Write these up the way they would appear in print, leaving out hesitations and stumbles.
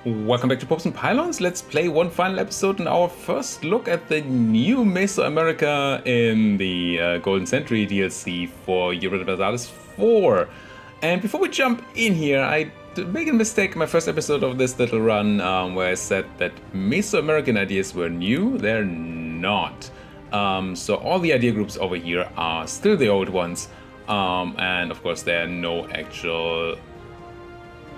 Welcome back to Pops and Pylons. Let's play one final episode and our first look at the new Mesoamerica in the Golden Century DLC for Europa Universalis 4. And before we jump in here, I did make a mistake in my first episode of this little run where I said that Mesoamerican ideas were new. They're not. So all the idea groups over here are still the old ones. And of course there are no actual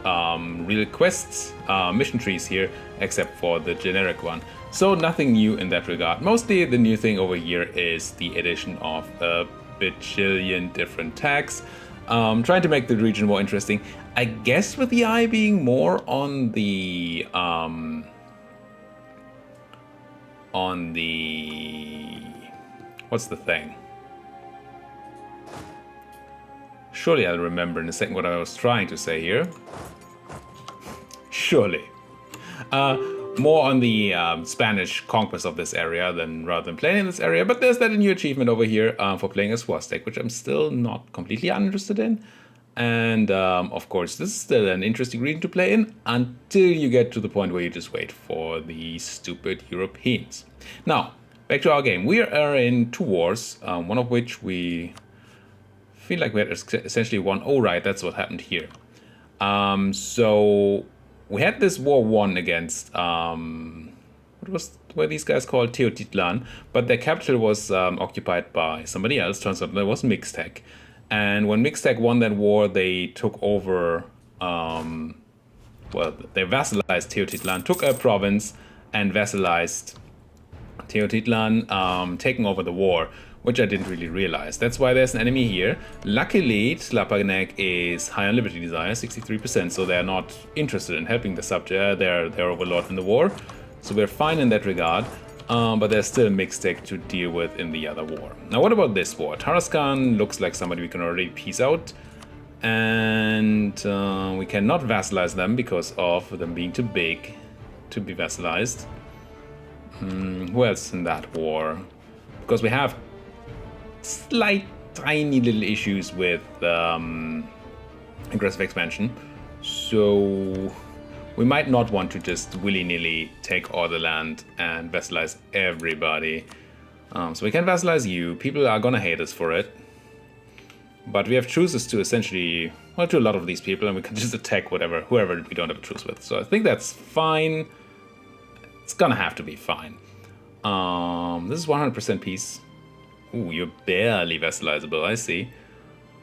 real quests, mission trees here, except for the generic one. So nothing new in that regard. Mostly the new thing over here is the addition of a bajillion different tags, trying to make the region more interesting. I guess with the eye being more on the what's the thing? Surely I'll remember in a second what I was trying to say here. Surely. More on the Spanish conquest of this area rather than playing in this area. But there's that new achievement over here for playing as Swastek, which I'm still not completely uninterested in. And of course, this is still an interesting region to play in until you get to the point where you just wait for the stupid Europeans. Now, back to our game. We are in two wars, one of which we feel like we had essentially won. Oh, right, that's what happened here. So we had this war won against what were these guys called? Teotitlan, but their capital was occupied by somebody else. Turns out that was Mixtec. And when Mixtec won that war, they took over, well, they vassalized Teotitlan, took a province and vassalized Teotitlan, taking over the war, which I didn't really realize. That's why there's an enemy here. Luckily, Tlapanek is high on Liberty Desire, 63%, so they're not interested in helping the subject, their overlord in the war. So we're fine in that regard, but there's still a Mixtec to deal with in the other war. Now what about this war? Tarascan looks like somebody we can already peace out, and we cannot vassalize them because of them being too big to be vassalized. Who else in that war? Because we have slight, tiny little issues with aggressive expansion, so we might not want to just willy-nilly take all the land and vassalize everybody. So we can vassalize you. People are gonna hate us for it, but we have truces to essentially, well, to a lot of these people, and we can just attack whoever we don't have a truce with. So I think that's fine. It's gonna have to be fine. This is 100% peace. Ooh, you're barely vassalizable, I see.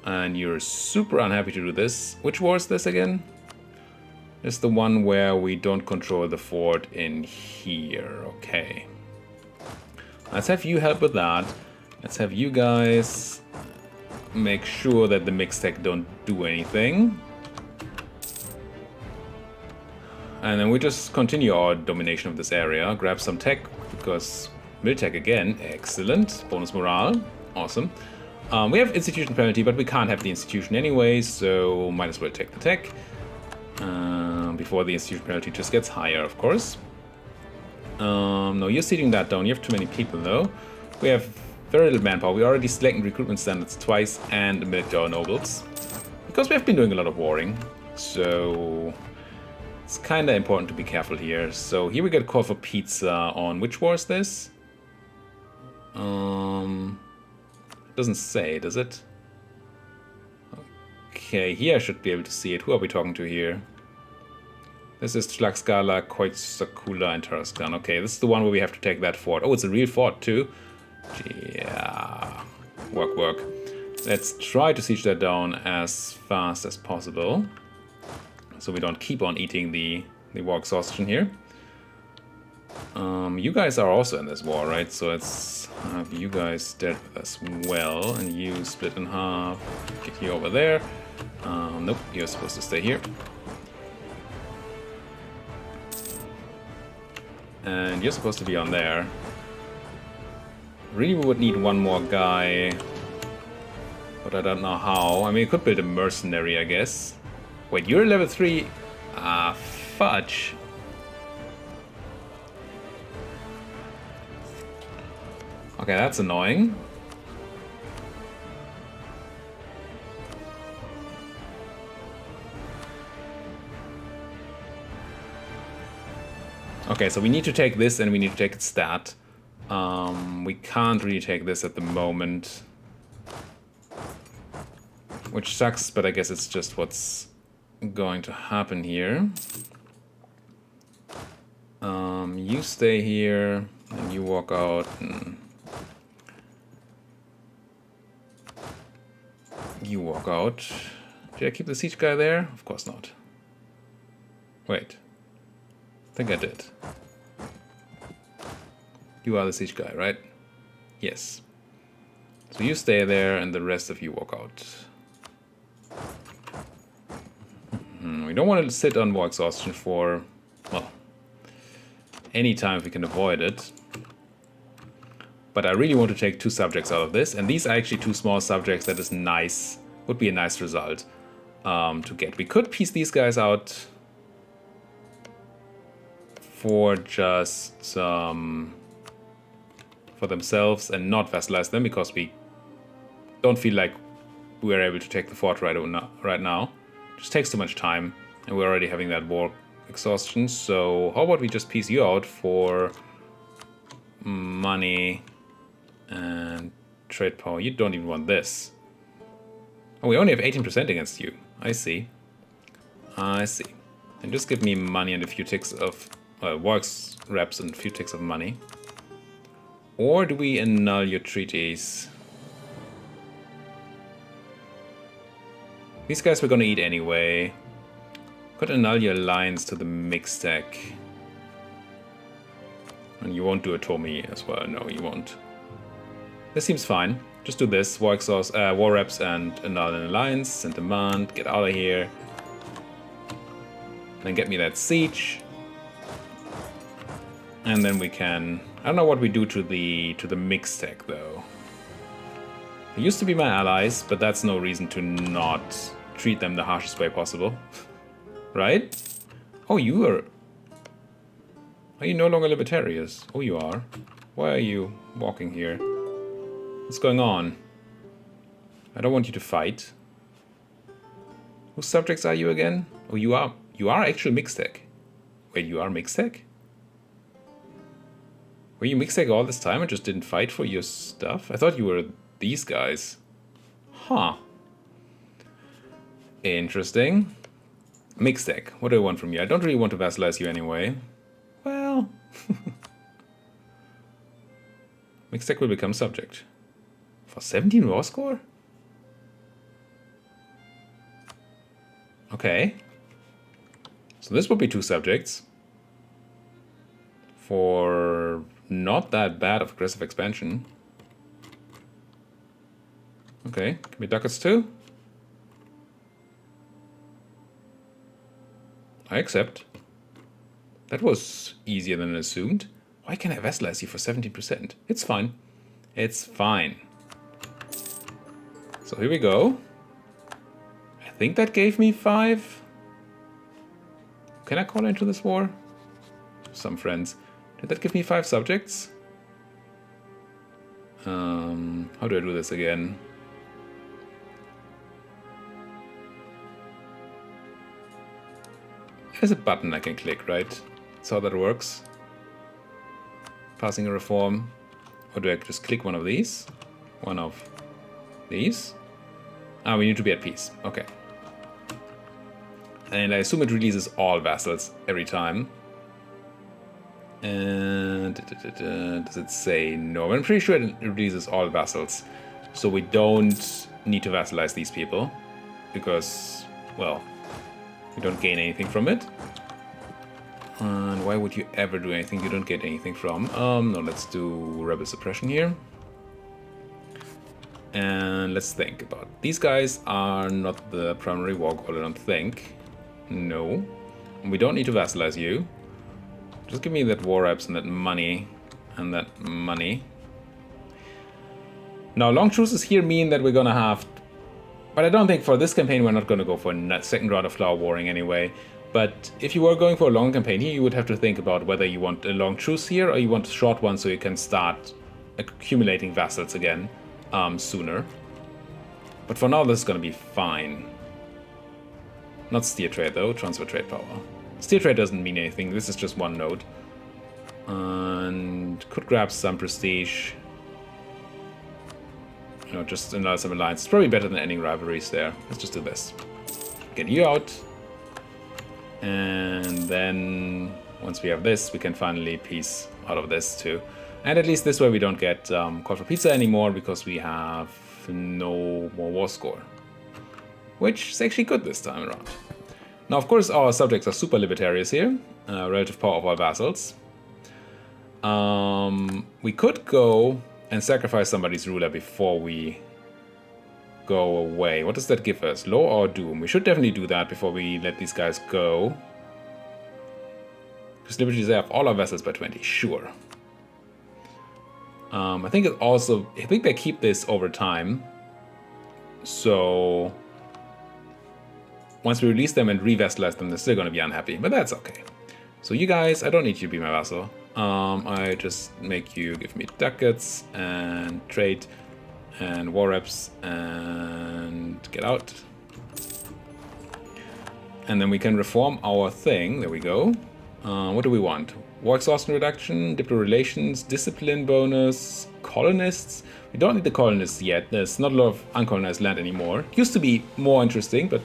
And you're super unhappy to do this. Which war is this again? It's the one where we don't control the fort in here. Okay. Let's have you help with that. Let's have you guys make sure that the Mixtec don't do anything. And then we just continue our domination of this area. Grab some tech, because Miltech again, excellent. Bonus morale, awesome. We have institution penalty, but we can't have the institution anyway, so might as well take the tech. Before the institution penalty just gets higher, of course. No, you're sitting that down. You have too many people, though. We have very little manpower. We already slackened recruitment standards twice and military nobles. Because we have been doing a lot of warring, so it's kind of important to be careful here. So here we get a call for pizza on which war is this? It doesn't say, does it? Okay, here I should be able to see it. Who are we talking to here? This is Tlaxcala, Coitzacula, and Tarascan. Okay, this is the one where we have to take that fort. Oh, it's a real fort too. Yeah, work. Let's try to siege that down as fast as possible, so we don't keep on eating the war exhaustion here. You guys are also in this war, right? So let's have you guys dead with as well, and you split in half. Get you over there. Nope, you're supposed to stay here. And you're supposed to be on there. Really, we would need one more guy, but I don't know how. I mean, you could build a mercenary, I guess. Wait, you're level 3? Ah, fudge. Okay, that's annoying. Okay, so we need to take this and we need to take its stat. We can't really take this at the moment. Which sucks, but I guess it's just what's going to happen here. You stay here, and you walk out, and you walk out. Did I keep the siege guy there? Of course not. Wait. I think I did. You are the siege guy, right? Yes. So you stay there, and the rest of you walk out. We don't want to sit on war exhaustion for, well, any time if we can avoid it. But I really want to take 2 subjects out of this, and these are actually 2 small subjects. That is nice. Would be a nice result to get. We could piece these guys out for just for themselves and not vassalize them, because we don't feel like we're able to take the fort right now. It just takes too much time, and we're already having that war exhaustion. So how about we just piece you out for money and trade power? You don't even want this. Oh, we only have 18% against you. I see. I see. And just give me money and a few ticks of works reps and a few ticks of money. Or do we annul your treaties? These guys we're gonna eat anyway. Could annul your alliance to the mixed deck. And you won't do a Tomi as well. No, you won't. This seems fine. Just do this. War reps and annul an alliance and demand. Get out of here. Then get me that siege. And then we can... I don't know what we do to the mixed deck though. They used to be my allies, but that's no reason to not treat them the harshest way possible. Right? Oh, you are... Are you no longer libertarians? Oh, you are. Why are you walking here? What's going on? I don't want you to fight. Whose subjects are you again? Oh, you are actually mixed tech. Wait, you are mixed tech? Were you mixed tech all this time and just didn't fight for your stuff? I thought you were these guys. Huh. Interesting. Mixed tech. What do I want from you? I don't really want to vassalize you anyway. Well... Mixed tech will become subject. For 17 raw score? Okay. So this would be 2 subjects. For not that bad of aggressive expansion. Okay, give me ducats too. I accept. That was easier than I assumed. Why can't I vassalize you for 17%? It's fine. It's fine. So here we go. I think that gave me 5. Can I call into this war? Some friends. Did that give me 5 subjects? How do I do this again? There's a button I can click, right? That's how that works. Passing a reform. Or do I just click one of these? One of these? Ah, we need to be at peace. Okay. And I assume it releases all vassals every time. And does it say no? I'm pretty sure it releases all vassals. So we don't need to vassalize these people. Because, well, we don't gain anything from it. And why would you ever do anything you don't get anything from? No, let's do rebel suppression here. And let's think about it. These guys are not the primary war goal, I don't think. No. We don't need to vassalize you. Just give me that war reps and that money. And that money. Now, long truces here mean that we're gonna have... But I don't think for this campaign we're not gonna go for a second round of flower warring anyway. But if you were going for a long campaign here, you would have to think about whether you want a long truce here or you want a short one so you can start accumulating vassals again sooner. But for now, this is going to be fine. Not steer trade though, transfer trade power. Steer trade doesn't mean anything, this is just one node. And could grab some prestige. You know, just another some alliance. It's probably better than ending rivalries there. Let's just do this. Get you out. And then once we have this, we can finally piece out of this too. And at least this way we don't get called for pizza anymore because we have no more war score. Which is actually good this time around. Now, of course, our subjects are super libertarians here. Relative power of our vassals. We could go and sacrifice somebody's ruler before we go away. What does that give us? Law or doom? We should definitely do that before we let these guys go. Because liberties have all our vassals by 20, sure. I think it also, I think they keep this over time. So once we release them and re-vassalize them, they're still going to be unhappy, but that's okay. So you guys, I don't need you to be my vassal. I just make you give me ducats and trade and war reps and get out. And then we can reform our thing. There we go. What do we want? War exhaustion reduction, diplomatic relations, discipline bonus, colonists. We don't need the colonists yet. There's not a lot of uncolonized land anymore. Used to be more interesting, but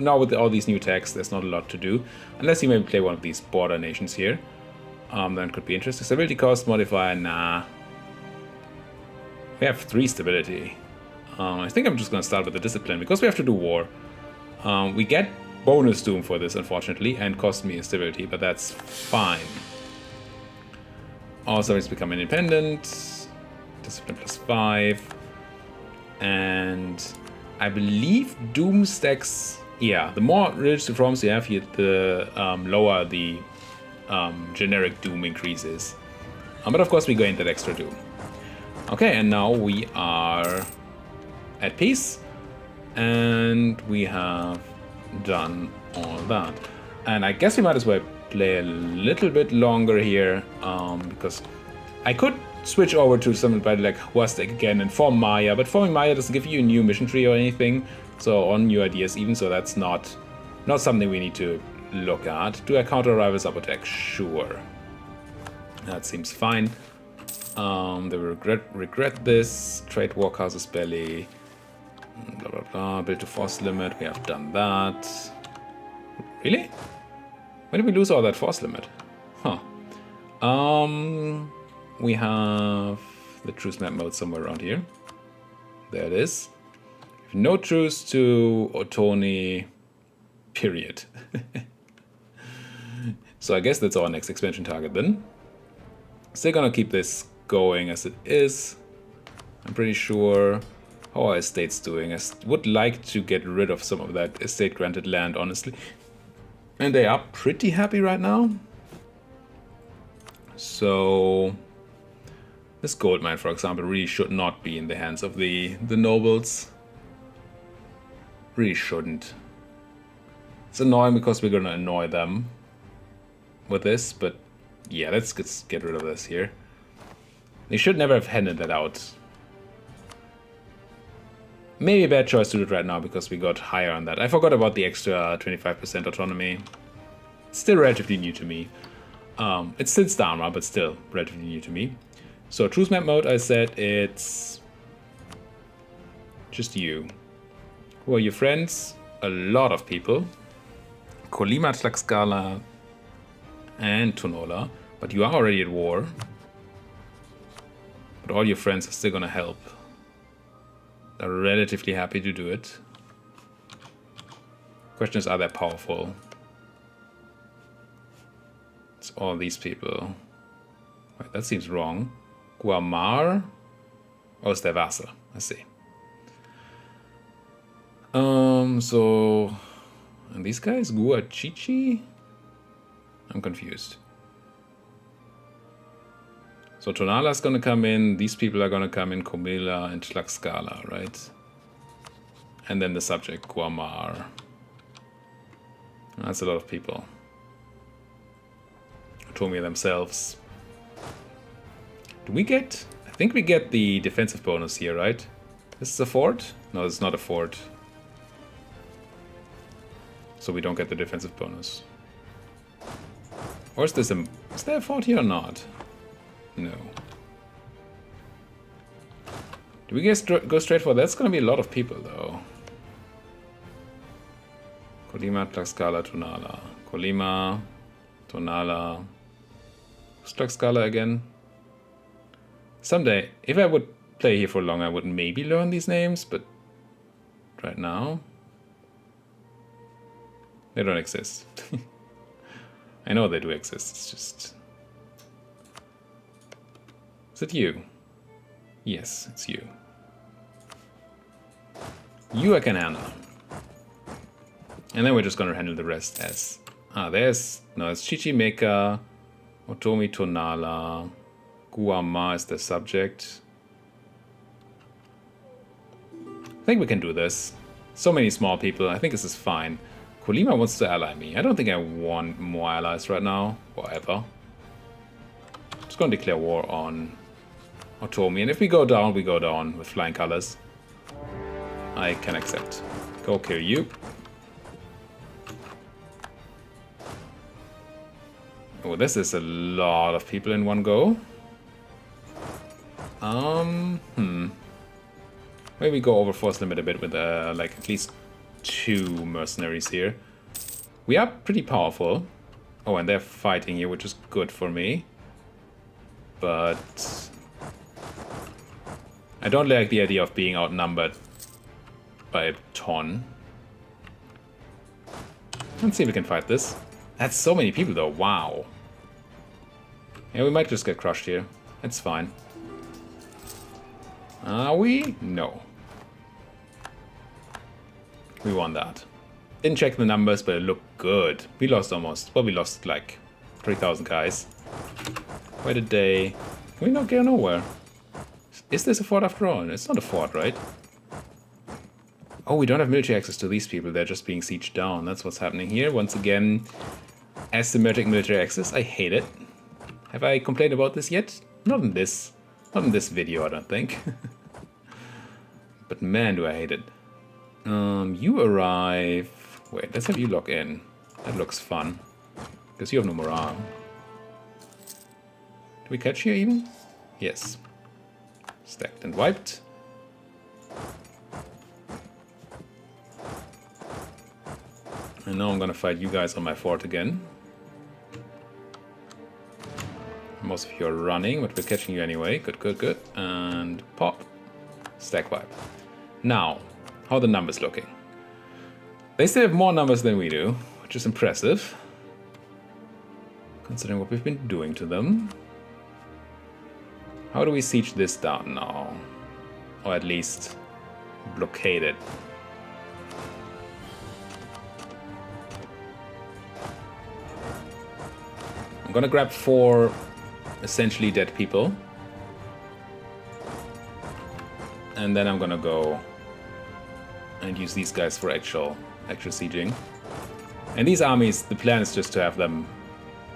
now with all these new tags, there's not a lot to do. Unless you maybe play one of these border nations here. Then it could be interesting. Stability cost modifier, nah. We have 3 stability. I think I'm just going to start with the discipline because we have to do war. We get bonus doom for this, unfortunately, and cost me a stability, but that's fine. Also, it's become independent. Discipline +5. And I believe doom stacks. Yeah, the more religious reforms you have here, the lower the generic doom increases. But of course we gain that extra doom. Okay, and now we are at peace. And we have done all that. And I guess we might as well play a little bit longer here. Because I could switch over to somebody like Huastek again and form Maya. But forming Maya doesn't give you a new mission tree or anything. So on new ideas even, so that's not something we need to look at. Do I counter rivals up attack? Sure. That seems fine. They will regret this. Trade war causes belly. Blah blah blah. Build to force limit. We have done that. Really? When did we lose all that force limit? Huh. We have the truce map mode somewhere around here. There it is. No truce to Otoni, period. So I guess that's our next expansion target then. Still gonna keep this going as it is. I'm pretty sure. How are estates doing? I would like to get rid of some of that estate granted land, honestly. And they are pretty happy right now. So this gold mine, for example, really should not be in the hands of the nobles. Really shouldn't. It's annoying because we're gonna annoy them with this, but yeah, let's get rid of this here. They should never have handed that out. Maybe a bad choice to do it right now because we got higher on that. I forgot about the extra 25% autonomy. It's still relatively new to me. It's still Dharma, but still relatively new to me. So truce map mode, I said it's just you. Who are your friends? A lot of people. Kolima, Tlaxcala, and Tonola. But you are already at war. But all your friends are still gonna help. They're relatively happy to do it. Question is, are they powerful? It's all these people. Wait, that seems wrong. Guamar? Oh, it's their vassal. I see. So... And these guys? Guachichi? I'm confused. So Tonala's gonna come in, these people are gonna come in, Comila and Tlaxcala, right? And then the subject, Guamar. That's a lot of people. Tomia themselves. Do we get... I think we get the defensive bonus here, right? This is a fort? No, it's not a fort. So we don't get the defensive bonus. Or is this a... Is there a fort here or not? No. Do we go straight for that? That's gonna be a lot of people, though. Colima, Tlaxcala, Tonala. Colima, Tonala. Who's Tlaxcala again? Someday, if I would play here for long, I would maybe learn these names, but right now, they don't exist. I know they do exist, it's just... Is it you? Yes, it's you. You I can handle. And then we're just gonna handle the rest as... there's... No, it's Chichimeca, Otomi Tonala, Guama is the subject. I think we can do this. So many small people, I think this is fine. Colima wants to ally me. I don't think I want more allies right now, or ever. Just gonna declare war on Otomi, and if we go down with flying colors. I can accept. Go kill you. Oh, this is a lot of people in one go. Maybe go over force limit a bit with like at least 2 mercenaries here. We are pretty powerful. Oh, and they're fighting here, which is good for me. But I don't like the idea of being outnumbered by a ton. Let's see if we can fight this. That's so many people though, wow. Yeah, we might just get crushed here. It's fine. Are we? No. We won that. Didn't check the numbers, but it looked good. We lost almost, well, we lost like 3,000 guys. Why did they... Can we not go nowhere? Is this a fort after all? It's not a fort, right? Oh, we don't have military access to these people. They're just being sieged down. That's what's happening here. Once again, asymmetric military access. I hate it. Have I complained about this yet? Not in this video, I don't think. But man, do I hate it. You arrive... Wait, let's have you log in. That looks fun. Because you have no morale. Do we catch you even? Yes. Stacked and wiped. And now I'm gonna fight you guys on my fort again. Most of you are running, but we're catching you anyway. Good, good, good. And pop. Stack wipe. Now, how are the numbers looking? They still have more numbers than we do, which is impressive. Considering what we've been doing to them. How do we siege this down now? Or at least blockade it. I'm gonna grab 4 essentially dead people. And then I'm gonna go and use these guys for actual sieging. And these armies, the plan is just to have them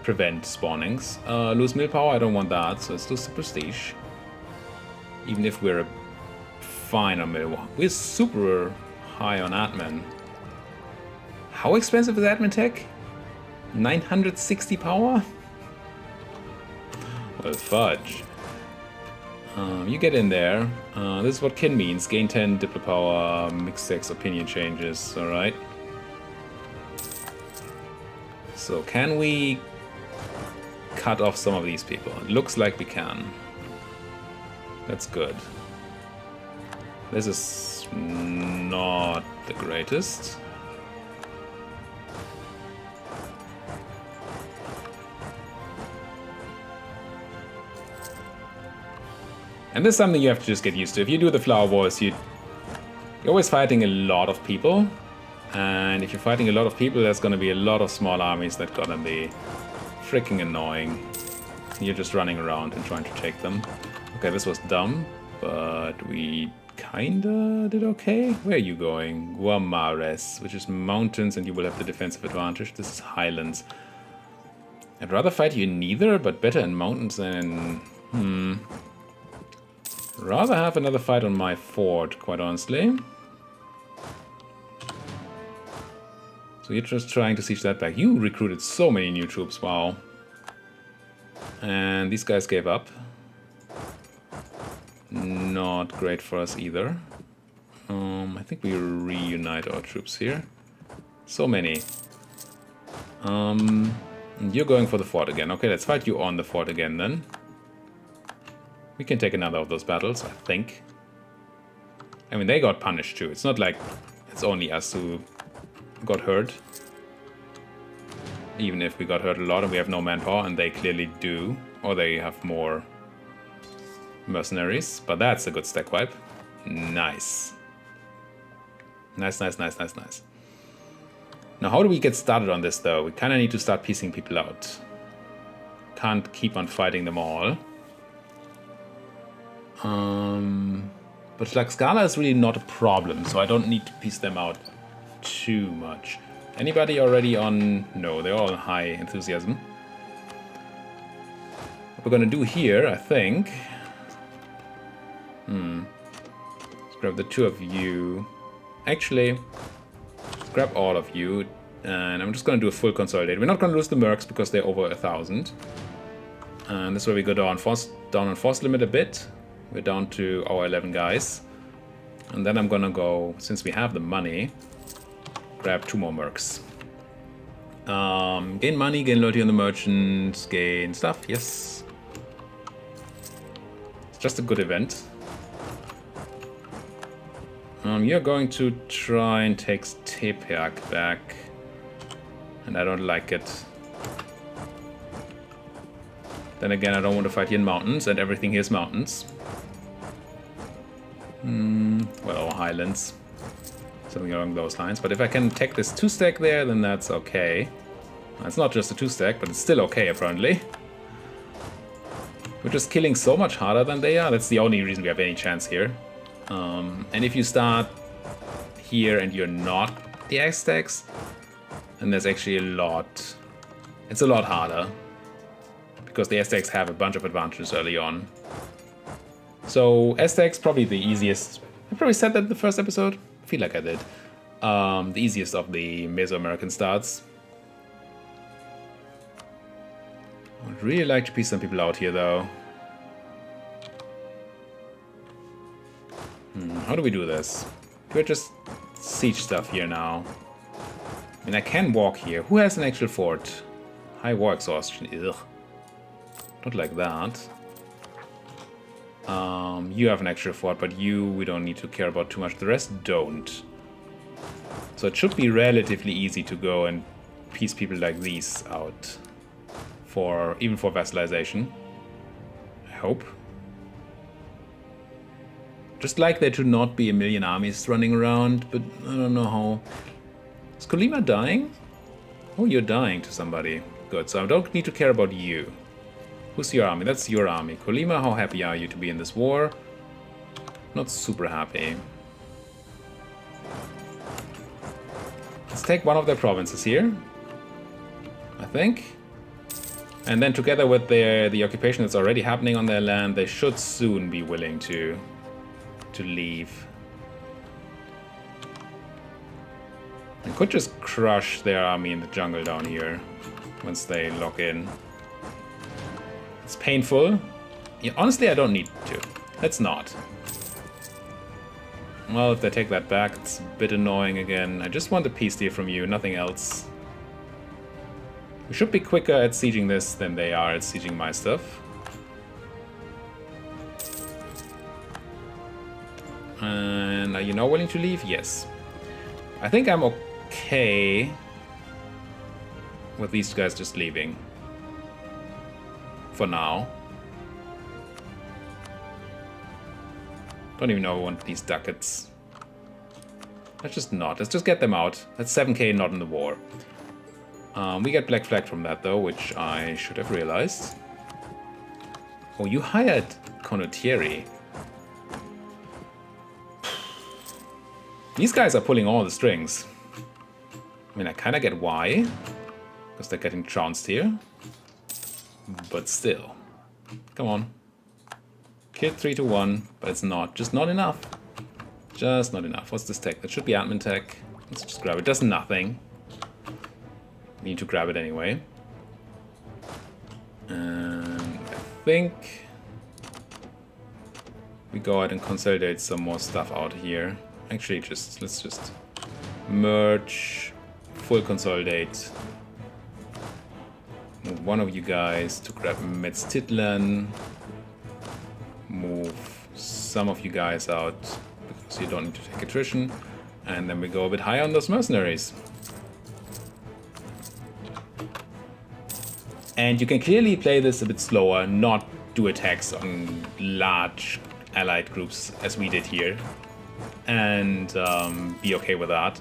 prevent spawnings. Lose mill power, I don't want that, so let's lose the prestige. Even if we're fine on mill. We're super high on admin. How expensive is admin tech? 960 power? Well, fudge. You get in there. This is what kin means. Gain 10 diplo power, mixed sex opinion changes, alright. So can we cut off some of these people? It looks like we can. That's good. This is not the greatest. And this is something you have to just get used to. If you do the Flower Wars, you're always fighting a lot of people. And if you're fighting a lot of people, there's going to be a lot of small armies that are going to be freaking annoying. You're just running around and trying to take them. Okay, this was dumb, but we kinda did okay. Where are you going? Guamares, which is mountains, and you will have the defensive advantage. This is highlands. I'd rather fight you in neither, but better in mountains than... Rather have another fight on my fort, quite honestly. So you're just trying to siege that back. You recruited so many new troops, wow. And these guys gave up. Not great for us either. I think we reunite our troops here. So many. And you're going for the fort again. Okay, let's fight you on the fort again then. We can take another of those battles, I think. I mean, they got punished too. It's not like it's only us who got hurt. Even if we got hurt a lot and we have no manpower, and they clearly do. Or they have more mercenaries. But that's a good stack wipe. Nice. Nice, nice, nice, nice, nice. Now, how do we get started on this, though? We kind of need to start piecing people out. Can't keep on fighting them all. But Tlaxcala is really not a problem, so I don't need to piece them out too much. Anybody already on... No, they're all high enthusiasm. What we're gonna do here, I think... Let's grab the two of you. Actually, grab all of you, and I'm just gonna do a full consolidate. We're not gonna lose the mercs because they're over 1,000. And this is where we go down on force limit a bit. We're down to our 11 guys. And then I'm gonna go, since we have the money, grab 2 more mercs. Gain money, gain loyalty on the merchants, gain stuff, yes. It's just a good event. You're going to try and take Tepeac back. And I don't like it. Then again, I don't want to fight here in mountains, and everything here is mountains. Well, highlands. Something along those lines. But if I can take this 2-stack there, then that's okay. It's not just a 2-stack, but it's still okay, apparently. We're just killing so much harder than they are. That's the only reason we have any chance here. And if you start here and you're not the Aztecs, then there's actually a lot... It's a lot harder. Because the Aztecs have a bunch of advantages early on. So, Aztecs, probably the easiest... I probably said that in the first episode. I feel like I did. The easiest of the Mesoamerican starts. I would really like to piece some people out here, though. How do we do this? Do I just siege stuff here now? I mean, I can walk here. Who has an actual fort? High war exhaustion. Ugh. Not like that. You have an extra fort, but we don't need to care about too much. The rest don't. So it should be relatively easy to go and piece people like these out. Even for vassalization. I hope. Just like there to not be a million armies running around, but I don't know how... Is Colima dying? Oh, you're dying to somebody. Good, so I don't need to care about you. Who's your army? That's your army. Colima, how happy are you to be in this war? Not super happy. Let's take one of their provinces here. I think. And then together with the occupation that's already happening on their land, they should soon be willing to leave. I could just crush their army in the jungle down here once they lock in. It's painful. Yeah, honestly, I don't need to. Let's not. Well, if they take that back, it's a bit annoying again. I just want a peace deal from you, nothing else. We should be quicker at sieging this than they are at sieging my stuff. And are you now willing to leave? Yes. I think I'm okay with these guys just leaving. For now. Don't even know I want these ducats. Let's just not. Let's just get them out. That's 7k not in the war. We get black flag from that though, which I should have realized. Oh, you hired Condottieri. These guys are pulling all the strings. I mean, I kind of get why. Because they're getting trounced here. But still. Come on. Kill 3 to 1, but it's not. Just not enough. Just not enough. What's this tech? That should be admin tech. Let's just grab it. Does nothing. We need to grab it anyway. And think we go ahead and consolidate some more stuff out here. Actually, let's just merge, full consolidate. Move one of you guys to grab Metztitlan. Move some of you guys out because you don't need to take attrition. And then we go a bit higher on those mercenaries. And you can clearly play this a bit slower, not do attacks on large allied groups as we did here. And be okay with that.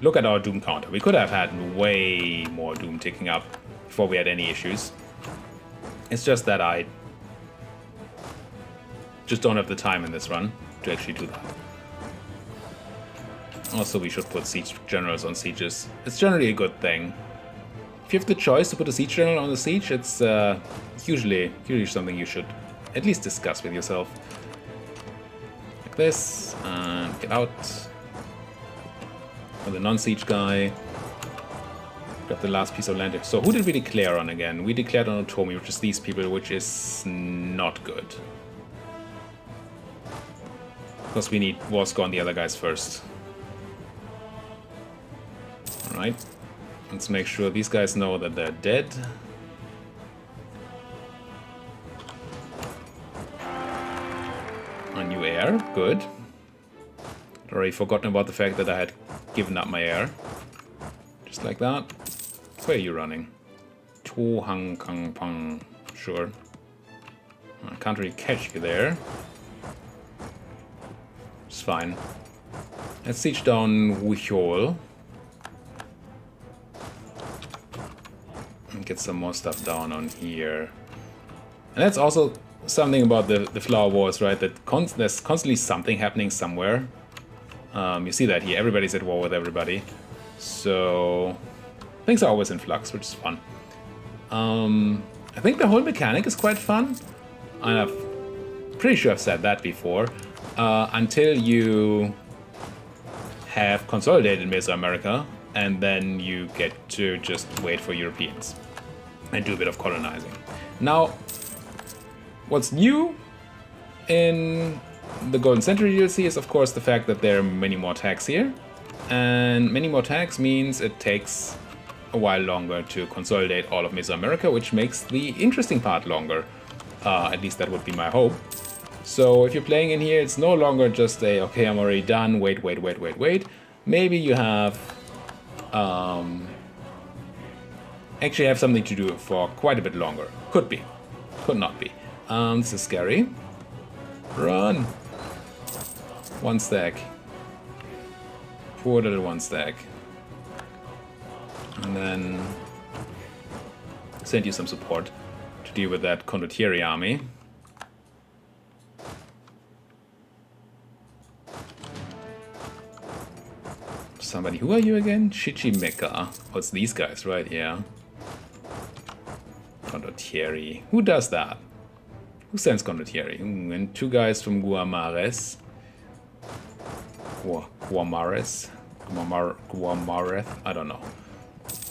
Look at our Doom counter. We could have had way more Doom ticking up before we had any issues. It's just that I just don't have the time in this run to actually do that. Also, we should put siege generals on sieges. It's generally a good thing. If you have the choice to put a siege general on the siege, it's usually something you should at least discuss with yourself. Like this, and get out. For the non-siege guy. Grab the last piece of land. So who did we declare on again? We declared on Otomi, which is these people, which is not good. Because we need war score on the other guys first. Alright. Let's make sure these guys know that they're dead. A new heir, good. Already forgotten about the fact that I had given up my heir. Just like that. Where are you running? To Hang Kang Pang. Sure. I can't really catch you there. It's fine. Let's siege down Wuchol. And get some more stuff down on here. And that's also something about the Flower Wars, right? That there's constantly something happening somewhere. You see that here. Everybody's at war with everybody. So things are always in flux, which is fun. I think the whole mechanic is quite fun. And I'm pretty sure I've said that before. Until you have consolidated Mesoamerica, and then you get to just wait for Europeans and do a bit of colonizing. Now, what's new in the Golden Century DLC is, of course, the fact that there are many more tags here. And many more tags means it takes a while longer to consolidate all of Mesoamerica, which makes the interesting part longer. At least that would be my hope. So if you're playing in here, it's no longer just a, okay, I'm already done, wait. Maybe you have actually have something to do for quite a bit longer. Could be. Could not be. This is scary. Run! One stack. Poor little one stack. And then send you some support to deal with that Condottieri army. Somebody, who are you again? Chichimeca. Oh, it's these guys, right? Yeah. Condottieri. Who does that? Who sends Condottieri? And two guys from Guamares. Guamares? I don't know.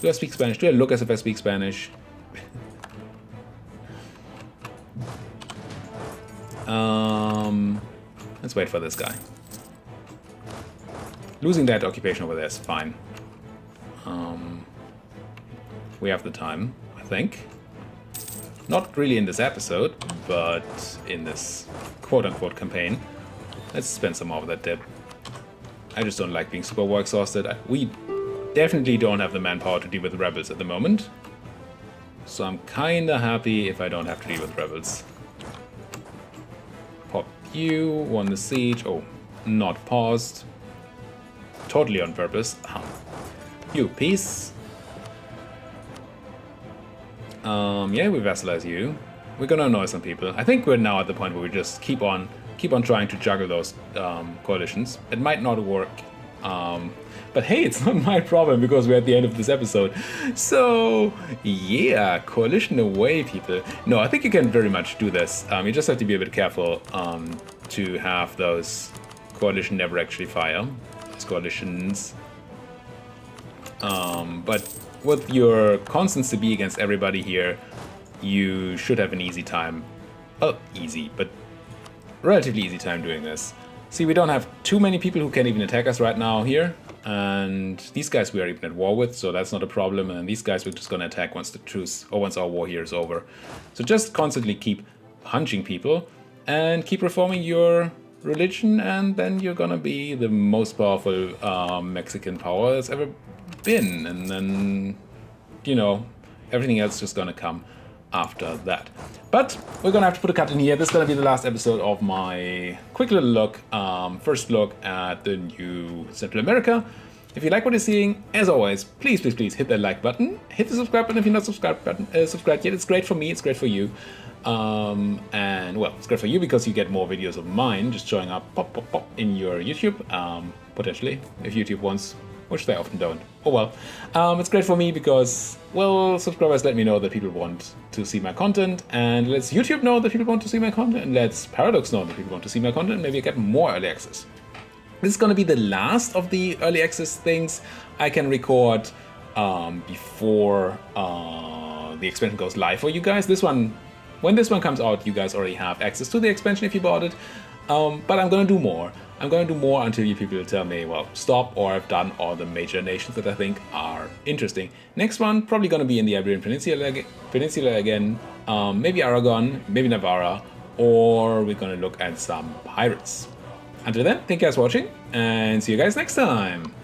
Do I speak Spanish? Do I look as if I speak Spanish? Let's wait for this guy. Losing that occupation over there is fine. We have the time, I think. Not really in this episode, but in this quote-unquote campaign. Let's spend some more of that dip. I just don't like being super war exhausted. We definitely don't have the manpower to deal with rebels at the moment. So I'm kinda happy if I don't have to deal with rebels. Pop you, won the siege. Oh, not paused. Totally on purpose. You, peace. Yeah, we vassalize you. We're gonna annoy some people. I think we're now at the point where we just keep on trying to juggle those coalitions. It might not work. But hey, it's not my problem because we're at the end of this episode. So, yeah, coalition away, people. No, I think you can very much do this. You just have to be a bit careful to have those coalition never actually fire. Those coalitions. But with your constant CB against everybody here, you should have an easy time. Well, easy, but relatively easy time doing this. See, we don't have too many people who can even attack us right now here. And these guys we are even at war with, so that's not a problem. And these guys we're just going to attack once the truce, or once our war here is over. So just constantly keep punching people and keep reforming your religion, and then you're going to be the most powerful Mexican power that's ever been. And then, you know, everything else is just going to come after that. But we're gonna have to put a cut in here. This is gonna be the last episode of my quick little look, first look at the new Central America. If you like what you're seeing, as always, please hit that like button, hit the subscribe button if you're not subscribed yet. It's great for me, it's great for you, and well, it's great for you because you get more videos of mine just showing up pop in your YouTube, potentially if YouTube wants, which they often don't. Oh well. It's great for me because, well, subscribers let me know that people want to see my content, and lets YouTube know that people want to see my content, and lets Paradox know that people want to see my content, and maybe I get more early access. This is going to be the last of the early access things I can record before the expansion goes live for you guys. This one, when this one comes out, you guys already have access to the expansion if you bought it, but I'm going to do more. I'm going to do more until you people tell me, well, stop, or I've done all the major nations that I think are interesting. Next one, probably going to be in the Iberian Peninsula again, maybe Aragon, maybe Navarra, or we're going to look at some pirates. Until then, thank you guys for watching, and see you guys next time!